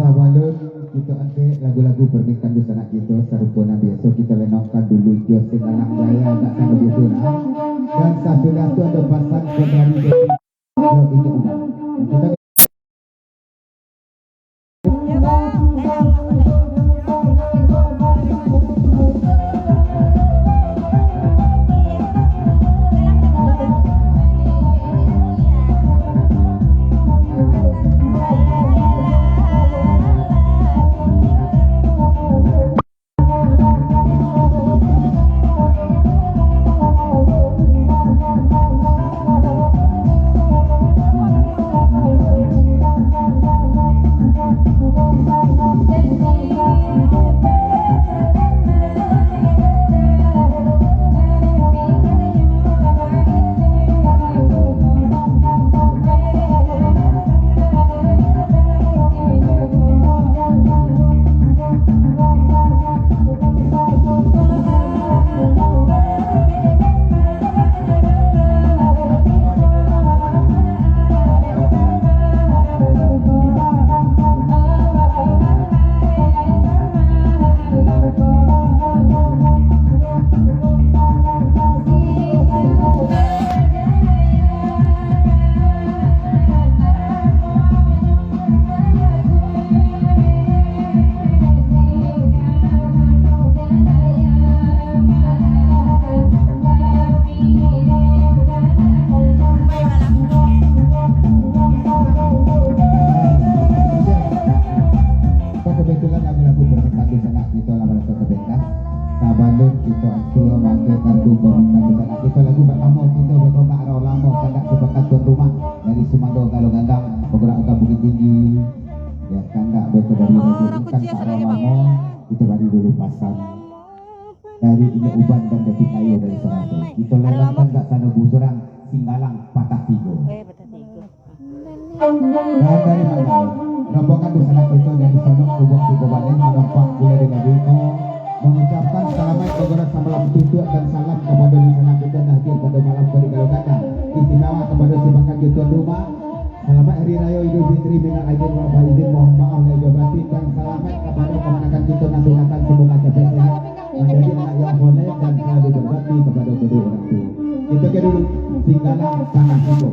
Sabalun kita ambil lagu-lagu permintaan dosa nak kita sarupana biasa kita lenokkan dulu Jos Singalang Jaya nak sama biasa dan sesudah tu ada pasang kedari ini kita dari ini uban dan detik ayo dari Serato. Kita lelangkan kat sana busurang Singgalang Patah Tiga. Dan dari mana? Rombongan dosa kita dari Sonok Kubuk Tiga Balen menompak gula dengan Riko mengucapkan selamat kepada samalam tutup dan salam kepada listener kita yang hadir pada malam kali kalau kata istimewa kepada simpakan tuan rumah. Selamat Hari Raya Idul Fitri minal aidin wal faizin, mohon maaf lahir batin, dan selamat kepada kemenangan kita nasional, semoga capai sehat menjadi anak yang soleh dan selalu berbakti kepada kedua orang tua. Kita ke dulu Singgalang Tanah Tiga.